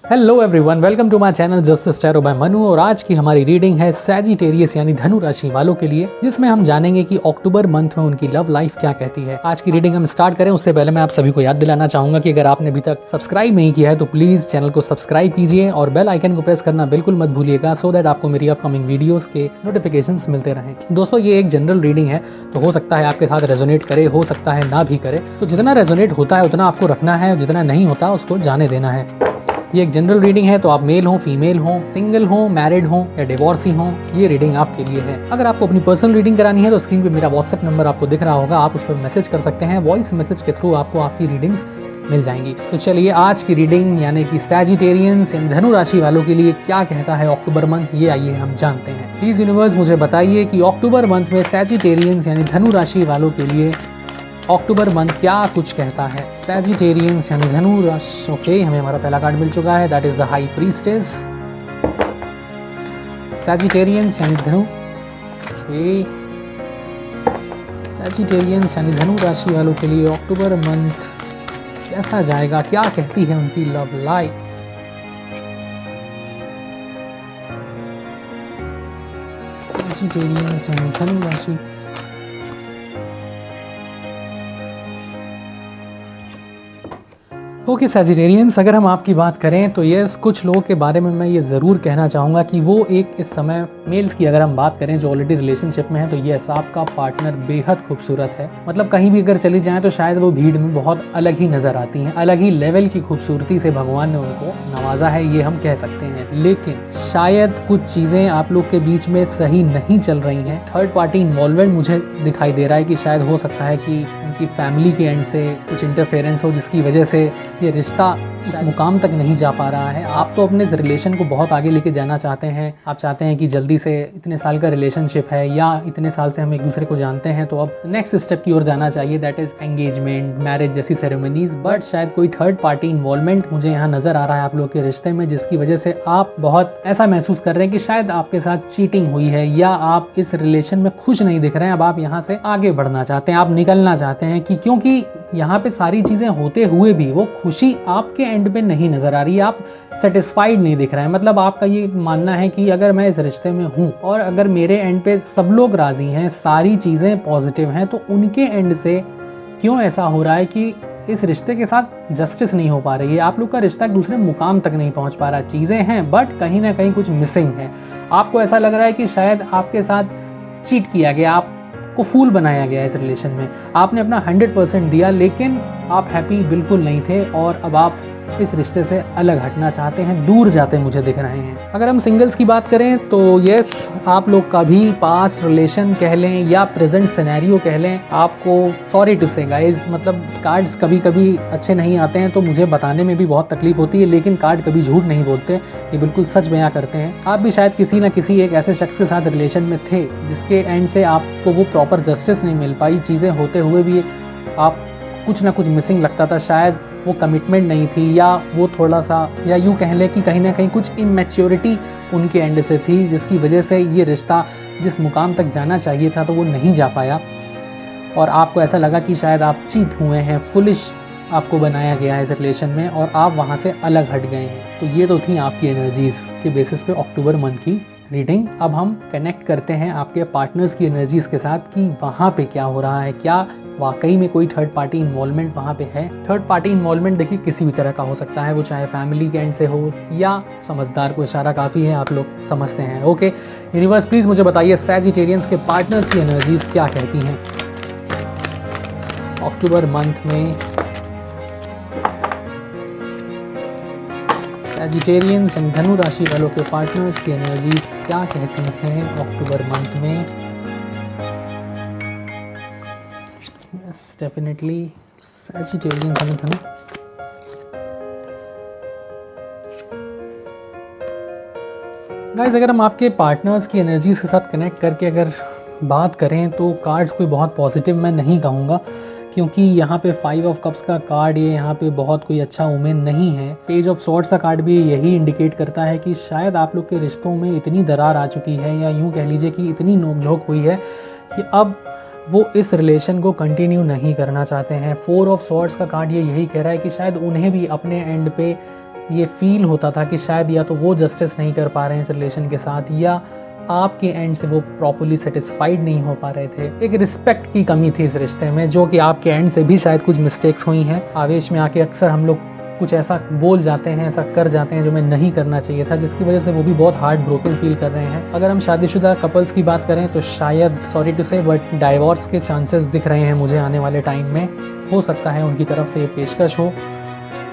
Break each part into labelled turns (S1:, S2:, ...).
S1: Hello everyone, welcome to my channel Justice Tarot by Manu. और आज की हमारी रीडिंग है सैजिटेरियस यानी धनु राशि वालों के लिए, जिसमें हम जानेंगे कि अक्टूबर मंथ में उनकी लव लाइफ क्या कहती है। आज की रीडिंग हम स्टार्ट करें उससे पहले मैं आप सभी को याद दिलाना चाहूंगा कि अगर आपने अभी तक सब्सक्राइब नहीं किया है तो प्लीज चैनल को सब्सक्राइब कीजिए और बेल आइकन को प्रेस करना बिल्कुल मत भूलिएगा, सो दैट आपको मेरी अपकमिंग वीडियोस के नोटिफिकेशंस मिलते रहें। दोस्तों, ये एक जनरल रीडिंग है, तो हो सकता है आपके साथ रेजोनेट करे, हो सकता है ना भी करे। तो जितना रेजोनेट होता है उतना आपको रखना है, जितना नहीं होता उसको जाने देना है। ये एक जनरल रीडिंग है, तो आप मेल हो, फीमेल हो, सिंगल हो, मैरिड हो या डिवोर्सी हो, ये रीडिंग आपके लिए है। अगर आपको अपनी पर्सनल रीडिंग करानी है तो स्क्रीन पे मेरा व्हाट्सएप नंबर आपको दिख रहा होगा, आप उस पर मैसेज कर सकते हैं। वॉइस मैसेज के थ्रू आपको आपकी रीडिंग्स मिल जाएंगी। तो चलिए आज की रीडिंग यानी कि सैजिटेरियंस यानी धनु राशि वालों के लिए क्या कहता है अक्टूबर मंथ, ये आइए हम जानते हैं। प्लीज यूनिवर्स मुझे बताइए कि अक्टूबर मंथ में सैजिटेरियंस यानी धनु राशि वालों के लिए अक्टूबर मंथ क्या कुछ कहता है। सैजिटेरियंस यानी धनु राशि। ओके, हमें हमारा पहला कार्ड मिल चुका है, that is the high priestess. Sagittarians यानी धनु। ओके, सैजिटेरियंस यानी धनु राशि वालों के लिए अक्टूबर मंथ कैसा जाएगा, क्या कहती है उनकी लव लाइफ। सैजिटेरियंस यानी धनु राशि। ओके सैजिटेरियंस, अगर हम आपकी बात करें तो यस, कुछ लोगों के बारे में मैं ये ज़रूर कहना चाहूँगा कि वो एक इस समय मेल्स की अगर हम बात करें जो ऑलरेडी रिलेशनशिप में है, तो यस आपका पार्टनर बेहद खूबसूरत है। मतलब कहीं भी अगर चली जाएं तो शायद वो भीड़ में बहुत अलग ही नज़र आती हैं, अलग ही लेवल की खूबसूरती से भगवान ने उनको नवाजा है, ये हम कह सकते हैं। लेकिन शायद कुछ चीज़ें आप लोग के बीच में सही नहीं चल रही हैं। थर्ड पार्टी इन्वॉल्वमेंट मुझे दिखाई दे रहा है कि शायद हो सकता है कि उनकी फैमिली के एंड से कुछ इंटरफेरेंस हो, जिसकी वजह से ये रिश्ता इस मुकाम तक नहीं जा पा रहा है। आप तो अपने इस रिलेशन को बहुत आगे लेके जाना चाहते हैं, आप चाहते हैं कि जल्दी से, इतने साल का रिलेशनशिप है या इतने साल से हम एक दूसरे को जानते हैं, तो अब नेक्स्ट स्टेप की ओर जाना चाहिए, दैट इज एंगेजमेंट, मैरिज जैसी सेरेमनीज। बट शायद कोई थर्ड पार्टी इन्वॉल्वमेंट मुझे यहाँ नजर आ रहा है आप लोग के रिश्ते में, जिसकी वजह से आप बहुत ऐसा महसूस कर रहे हैं कि शायद आपके साथ चीटिंग हुई है या आप इस रिलेशन में खुश नहीं दिख रहे हैं। अब आप यहाँ से आगे बढ़ना चाहते हैं, आप निकलना चाहते हैं कि क्योंकि यहाँ पे सारी चीजें होते हुए भी वो खुशी आपके एंड पे नहीं नजर आ रही है, आप सेटिस्फाइड नहीं दिख रहे हैं। मतलब आपका ये मानना है कि अगर मैं इस रिश्ते में हूँ और अगर मेरे एंड पे सब लोग राजी हैं, सारी चीजें पॉजिटिव हैं, तो उनके एंड से क्यों ऐसा हो रहा है कि इस रिश्ते के साथ जस्टिस नहीं हो पा रही है, आप लोग का रिश्ता एक दूसरे मुकाम तक नहीं पहुंच पा रहा। चीजें हैं बट कहीं ना कहीं कुछ मिसिंग है। आपको ऐसा लग रहा है कि शायद आपके साथ चीट किया गया, आपको फूल बनाया गया इस रिलेशन में। आपने अपना 100% दिया लेकिन आप हैप्पी बिल्कुल नहीं थे और अब आप इस रिश्ते से अलग हटना चाहते हैं, दूर जाते मुझे दिख रहे हैं। अगर हम सिंगल्स की बात करें तो यस, आप लोग का भी पास्ट रिलेशन कह लें या प्रेजेंट सिनेरियो कह लें, आपको सॉरी टू से गाइज, मतलब कार्ड्स कभी कभी अच्छे नहीं आते हैं तो मुझे बताने में भी बहुत तकलीफ होती है, लेकिन कार्ड कभी झूठ नहीं बोलते, ये बिल्कुल सच बयां करते हैं। आप भी शायद किसी ना किसी एक ऐसे शख्स के साथ रिलेशन में थे जिसके एंड से आपको वो प्रॉपर जस्टिस नहीं मिल पाई, चीज़ें होते हुए भी आप कुछ ना कुछ मिसिंग लगता था। शायद वो कमिटमेंट नहीं थी या वो थोड़ा सा, या यूँ कह लें कि कहीं ना कहीं कुछ इमेच्योरिटी उनके एंड से थी, जिसकी वजह से ये रिश्ता जिस मुकाम तक जाना चाहिए था तो वो नहीं जा पाया और आपको ऐसा लगा कि शायद आप चीट हुए हैं, फुलिश आपको बनाया गया है इस रिलेशन में और आप वहाँ से अलग हट गए हैं। तो ये तो थी आपकी एनर्जीज़ के बेसिस पे अक्टूबर मंथ की रीडिंग। अब हम कनेक्ट करते हैं आपके पार्टनर्स की एनर्जीज के साथ कि वहाँ पे क्या हो रहा है, क्या वाकई में कोई थर्ड पार्टी इन्वॉल्वमेंट वहाँ पे है। थर्ड पार्टी इन्वॉल्वमेंट देखिए किसी भी तरह का हो सकता है, वो चाहे फैमिली के एंड से हो या समझदार को इशारा काफ़ी है, आप लोग समझते हैं। ओके यूनिवर्स, प्लीज़ मुझे बताइए सैजिटेरियंस के पार्टनर्स की एनर्जीज क्या कहती हैं अक्टूबर मंथ में। सैजिटेरियंस एंड धनु राशि वालों के पार्टनर्स की एनर्जीज क्या कहती हैं अक्टूबर मंथ में। यस डेफिनेटली सैजिटेरियंस एंड धनु। गाइस, अगर हम आपके पार्टनर्स की एनर्जीज के साथ कनेक्ट करके अगर बात करें तो कार्ड्स कोई बहुत पॉजिटिव मैं नहीं कहूँगा, क्योंकि यहाँ पे 5 ऑफ कप्स का कार्ड, ये यहाँ पे बहुत कोई अच्छा ओमेन नहीं है। पेज ऑफ सॉर्ड्स का कार्ड भी यही इंडिकेट करता है कि शायद आप लोग के रिश्तों में इतनी दरार आ चुकी है या यूँ कह लीजिए कि इतनी नोकझोंक हुई है कि अब वो इस रिलेशन को कंटिन्यू नहीं करना चाहते हैं। 4 ऑफ सॉर्ड्स का कार्ड ये यही कह रहा है कि शायद उन्हें भी अपने एंड पे ये फील होता था कि शायद या तो वो जस्टिस नहीं कर पा रहे हैं इस रिलेशन के साथ, या आपके एंड से वो प्रॉपर्ली सेटिस्फाइड नहीं हो पा रहे थे। एक रिस्पेक्ट की कमी थी इस रिश्ते में, जो कि आपके एंड से भी शायद कुछ मिस्टेक्स हुई हैं। आवेश में आके अक्सर हम लोग कुछ ऐसा बोल जाते हैं, ऐसा कर जाते हैं जो मैं नहीं करना चाहिए था, जिसकी वजह से वो भी बहुत हार्ट ब्रोकन फील कर रहे हैं। अगर हम शादीशुदा कपल्स की बात करें तो शायद, सॉरी टू से, बट डाइवोर्स के चांसेस दिख रहे हैं मुझे आने वाले टाइम में। हो सकता है उनकी तरफ से ये पेशकश हो।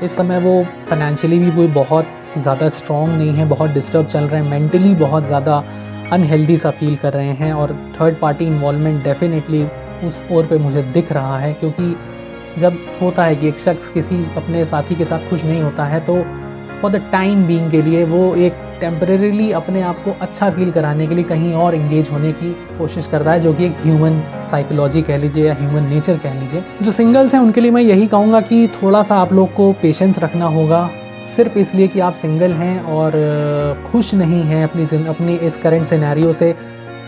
S1: इस समय वो फाइनेंशियली भी कोई बहुत ज़्यादा स्ट्रॉन्ग नहीं है, बहुत डिस्टर्ब चल रहे हैं, मेंटली बहुत ज़्यादा अनहेल्दी सा फील कर रहे हैं, और थर्ड पार्टी इन्वॉल्वमेंट डेफिनेटली उस ओर पे मुझे दिख रहा है। क्योंकि जब होता है कि एक शख्स किसी अपने साथी के साथ खुश नहीं होता है, तो फॉर द टाइम बीइंग के लिए वो एक टेम्परेरीली अपने आप को अच्छा फील कराने के लिए कहीं और इंगेज होने की कोशिश करता है, जो कि एक ह्यूमन साइकोलॉजी कह लीजिए या ह्यूमन नेचर कह लीजिए। जो सिंगल्स हैं उनके लिए मैं यही कहूँगा कि थोड़ा सा आप लोग को पेशेंस रखना होगा। सिर्फ इसलिए कि आप सिंगल हैं और खुश नहीं हैं अपनी इस करंट सिनेरियो से,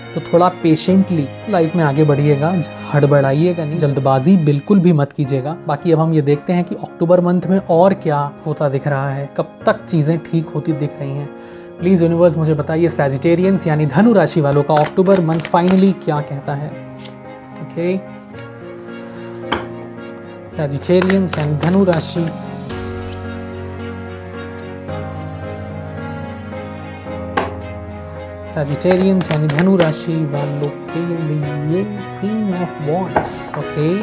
S1: तो थोड़ा पेशेंटली लाइफ में आगे बढ़िएगा, हड़बड़ाइएगा नहीं, जल्दबाजी बिल्कुल भी मत कीजिएगा। बाकी अब हम ये देखते हैं कि अक्टूबर मंथ में और क्या होता दिख रहा है, कब तक चीज़ें ठीक होती दिख रही हैं। प्लीज़ यूनिवर्स मुझे बताइए सैजिटेरियंस यानी धनु राशि वालों का अक्टूबर मंथ फाइनली क्या कहता है। ओके, सैजिटेरियंस यानी धनु राशि, सैजिटेरियंस यानी धनु राशि वालों के लिए क्वीन ऑफ वॉन्ड्स। ओके,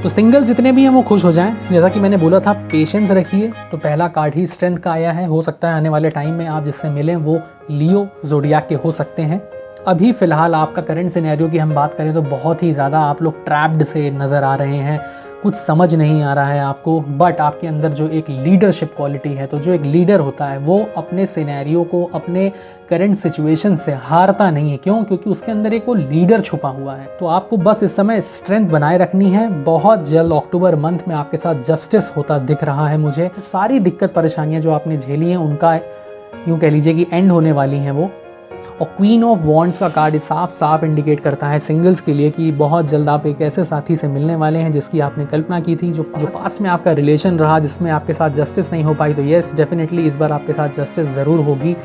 S1: तो सिंगल्स जितने भी हैं वो खुश हो जाएं। जैसा कि मैंने बोला था, पेशेंस रखिए। तो पहला कार्ड ही स्ट्रेंथ का आया है। हो सकता है आने वाले टाइम में आप जिससे मिलें वो लियो ज़ोडिएक के हो सकते हैं। अभी फ़िलहाल आपका करंट सिनेरियो की हम बात करें तो बहुत ही ज़्यादा आप लोग ट्रैप्ड से नज़र आ रहे हैं, कुछ समझ नहीं आ रहा है आपको। बट आपके अंदर जो एक लीडरशिप क्वालिटी है, तो जो एक लीडर होता है वो अपने सिनेरियो को, अपने करंट सिचुएशन से हारता नहीं है। क्यों? क्योंकि उसके अंदर एक वो लीडर छुपा हुआ है। तो आपको बस इस समय स्ट्रेंथ बनाए रखनी है। बहुत जल्द अक्टूबर मंथ में आपके साथ जस्टिस होता दिख रहा है मुझे। तो सारी दिक्कत परेशानियां जो आपने झेली हैं उनका यूँ कह लीजिए कि एंड होने वाली हैं वो। और क्वीन ऑफ वॉन्ड्स का कार्ड साफ साफ इंडिकेट करता है सिंगल्स के लिए कि बहुत जल्द आप एक ऐसे साथी से मिलने वाले हैं जिसकी आपने कल्पना की थी, जो पास में आपका रिलेशन रहा जिसमें आपके साथ जस्टिस नहीं हो पाई। तो येस, डेफिनेटली इस बार आपके साथ जस्टिस ज़रूर होगी,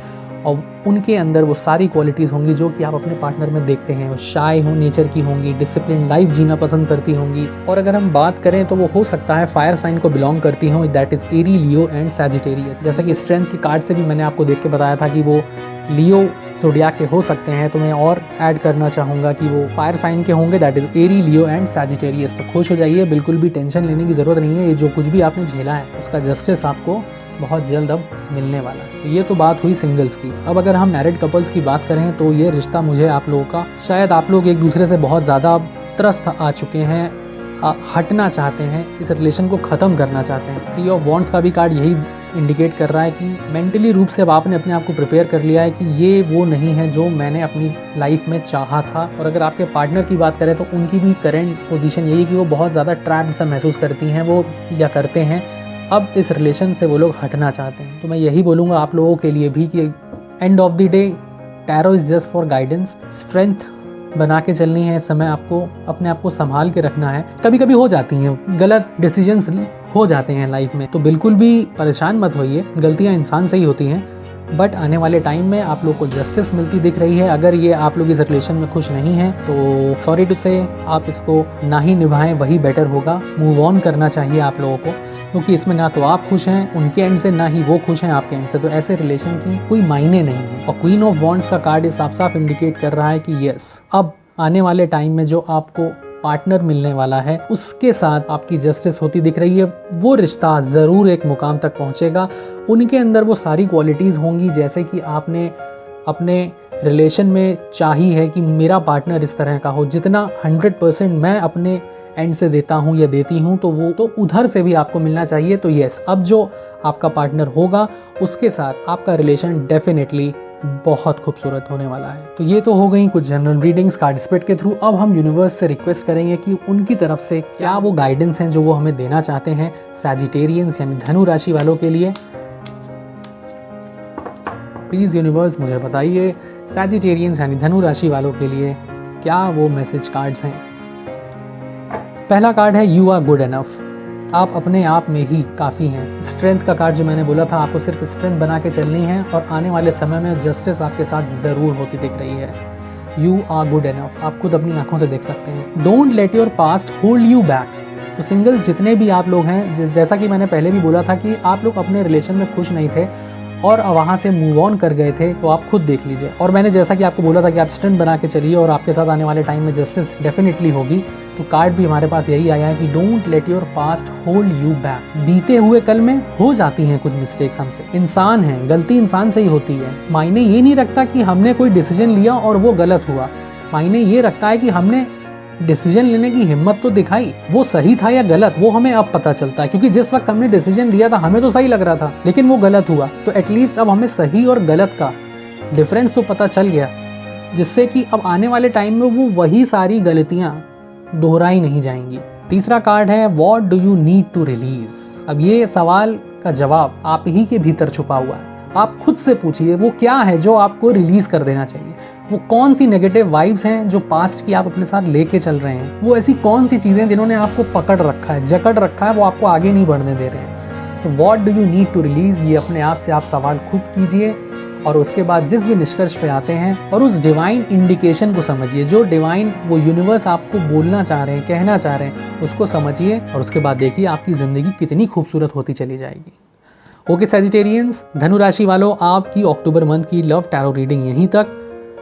S1: और उनके अंदर वो सारी क्वालिटीज़ होंगी जो कि आप अपने पार्टनर में देखते हैं। वो शाय हो नेचर की होंगी, डिसिप्लिन लाइफ जीना पसंद करती होंगी। और अगर हम बात करें तो वो हो सकता है फायर साइन को बिलोंग करती हों, that is Aries, Leo and Sagittarius. जैसा कि स्ट्रेंथ के कार्ड से भी मैंने आपको देख के बताया था कि वो लियो ज़ोडिएक के हो सकते हैं, तो मैं और ऐड करना चाहूँगा कि वो फायर साइन के होंगे, that is Aries, Leo and Sagittarius. तो खुश हो जाइए, बिल्कुल भी टेंशन लेने की ज़रूरत नहीं है। ये जो कुछ भी आपने झेला है उसका जस्टिस आपको बहुत जल्द अब मिलने वाला है। तो ये तो बात हुई सिंगल्स की। अब अगर हम मैरिड कपल्स की बात करें तो ये रिश्ता मुझे आप लोगों का, शायद आप लोग एक दूसरे से बहुत ज़्यादा त्रस्त आ चुके हैं, हटना चाहते हैं, इस रिलेशन को ख़त्म करना चाहते हैं। 3 ऑफ वॉन्ड्स का भी कार्ड यही इंडिकेट कर रहा है कि मेंटली रूप से अब आपने अपने आप को प्रिपेयर कर लिया है कि ये वो नहीं है जो मैंने अपनी लाइफ में चाहा था। और अगर आपके पार्टनर की बात करें तो उनकी भी करेंट पोजीशन यही है कि वो बहुत ज़्यादा ट्रैप्ड सा महसूस करती हैं वो या करते हैं। अब इस रिलेशन से वो लोग हटना चाहते हैं। तो मैं यही बोलूँगा आप लोगों के लिए भी कि end of the day tarot is just for guidance. Strength बना के चलनी है इस समय, आपको अपने आप को संभाल के रखना है। कभी कभी हो जाती हैं गलत डिसीजंस, हो जाते हैं लाइफ में, तो बिल्कुल भी परेशान मत होइए, गलतियां इंसान से ही होती हैं। बट आने वाले टाइम में आप लोग को जस्टिस मिलती दिख रही है। अगर ये आप लोग इस रिलेशन में खुश नहीं हैं तो सॉरी टू से आप इसको ना ही निभाएं, वही बेटर होगा। मूव ऑन करना चाहिए आप लोगों को, क्योंकि इसमें ना तो आप खुश हैं उनके एंड से, ना ही वो खुश हैं आपके एंड से। तो ऐसे रिलेशन की कोई मायने नहीं है। और क्वीन ऑफ वॉन्ड्स का कार्ड साफ साफ इंडिकेट कर रहा है कि यस, अब आने वाले टाइम में जो आपको पार्टनर मिलने वाला है उसके साथ आपकी जस्टिस होती दिख रही है। वो रिश्ता ज़रूर एक मुकाम तक पहुंचेगा। उनके अंदर वो सारी क्वालिटीज़ होंगी जैसे कि आपने अपने रिलेशन में चाही है कि मेरा पार्टनर इस तरह का हो। जितना 100% मैं अपने एंड से देता हूँ या देती हूँ, तो वो तो उधर से भी आपको मिलना चाहिए। तो यस, अब जो आपका पार्टनर होगा उसके साथ आपका रिलेशन डेफिनेटली बहुत खूबसूरत होने वाला है। तो ये तो हो गई कुछ जनरल रीडिंग्स कार्ड स्प्रेड के थ्रू। अब हम यूनिवर्स से रिक्वेस्ट करेंगे कि उनकी तरफ से क्या वो गाइडेंस हैं जो वो हमें देना चाहते हैं सैजिटेरियंस यानी धनु राशि वालों के लिए। प्लीज़ यूनिवर्स मुझे बताइए सैजिटेरियंस यानी धनु राशि वालों के लिए क्या वो मैसेज कार्ड्स हैं। पहला कार्ड है यू आर गुड इनफ। आप अपने आप में ही काफ़ी हैं। स्ट्रेंथ का कार्ड जो मैंने बोला था, आपको सिर्फ स्ट्रेंथ बना के चलनी है और आने वाले समय में जस्टिस आपके साथ ज़रूर होती दिख रही है। यू आर गुड इनफ, आप खुद अपनी आंखों से देख सकते हैं। Don't let your past hold you back. तो सिंगल्स जितने भी आप लोग हैं, जैसा कि मैंने पहले भी बोला था कि आप लोग अपने रिलेशन में खुश नहीं थे और वहाँ से मूव ऑन कर गए थे, तो आप खुद देख लीजिए। और मैंने जैसा कि आपको बोला था कि आप स्ट्रेंथ बना के चलिए और आपके साथ आने वाले टाइम में जस्टिस डेफिनेटली होगी। तो कार्ड भी हमारे पास यही आया है कि don't let your past hold you back. बीते हुए कल में हो जाती हैं कुछ मिस्टेक्स हमसे, इंसान हैं, गलती इंसान से ही होती है। मायने ये नहीं रखता कि हमने कोई डिसीजन लिया और वो गलत हुआ, मायने ये रखता है कि हमने डिसीजन लेने की हिम्मत तो दिखाई। वो सही था या गलत वो हमें अब पता चलता है, क्योंकि जिस वक्त हमने डिसीजन लिया था हमें तो सही लग रहा था लेकिन वो गलत हुआ। तो एटलीस्ट अब हमें सही और गलत का डिफरेंस तो पता चल गया, जिससे कि अब आने वाले टाइम में वो वही सारी गलतियां दोहराई नहीं जाएंगी। तीसरा कार्ड है what do you need to release. अब ये सवाल का जवाब आप ही के भीतर छुपा हुआ है। आप खुद से पूछिए वो क्या है जो आपको रिलीज कर देना चाहिए। वो कौन सी नेगेटिव वाइब्स हैं जो पास्ट की आप अपने साथ लेके चल रहे हैं। वो ऐसी कौन सी चीज़ें जिन्होंने आपको पकड़ रखा है, जकड़ रखा है, वो आपको आगे नहीं बढ़ने दे रहे हैं। तो what do you need to release, ये अपने आप से आप सवाल खुद कीजिए और उसके बाद जिस भी निष्कर्ष पे आते हैं और उस डिवाइन इंडिकेशन को समझिए, जो डिवाइन वो यूनिवर्स आपको बोलना चाह रहे हैं, कहना चाह रहे हैं, उसको समझिए और उसके बाद देखिए आपकी ज़िंदगी कितनी खूबसूरत होती चली जाएगी। ओके सैजिटेरियंस, धनु राशि वालों, आपकी अक्टूबर मंथ की लव टैरो रीडिंग यहीं तक।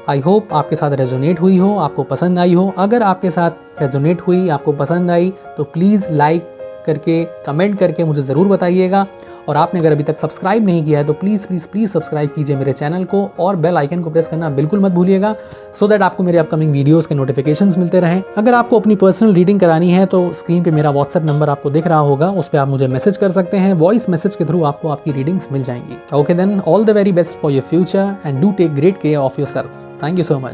S1: आई होप आपके साथ रेजोनेट हुई हो, आपको पसंद आई हो। अगर आपके साथ रेजोनेट हुई, आपको पसंद आई, तो प्लीज़ लाइक करके, कमेंट करके मुझे ज़रूर बताइएगा। और आपने अगर अभी तक सब्सक्राइब नहीं किया है तो प्लीज़ प्लीज़ प्लीज़ सब्सक्राइब कीजिए मेरे चैनल को और बेल आइकन को प्रेस करना बिल्कुल मत भूलिएगा, सो दैट आपको मेरे अपकमिंग वीडियोस के नोटिफिकेशंस मिलते रहें। अगर आपको अपनी पर्सनल रीडिंग करानी है तो स्क्रीन पे मेरा व्हाट्सएप नंबर आपको दिख रहा होगा, उस पर आप मुझे मैसेज कर सकते हैं। वॉइस मैसेज के थ्रू आपको आपकी रीडिंग्स मिल जाएंगी। Okay then, all the very best for your future and do take great care of yourself. Thank you so much.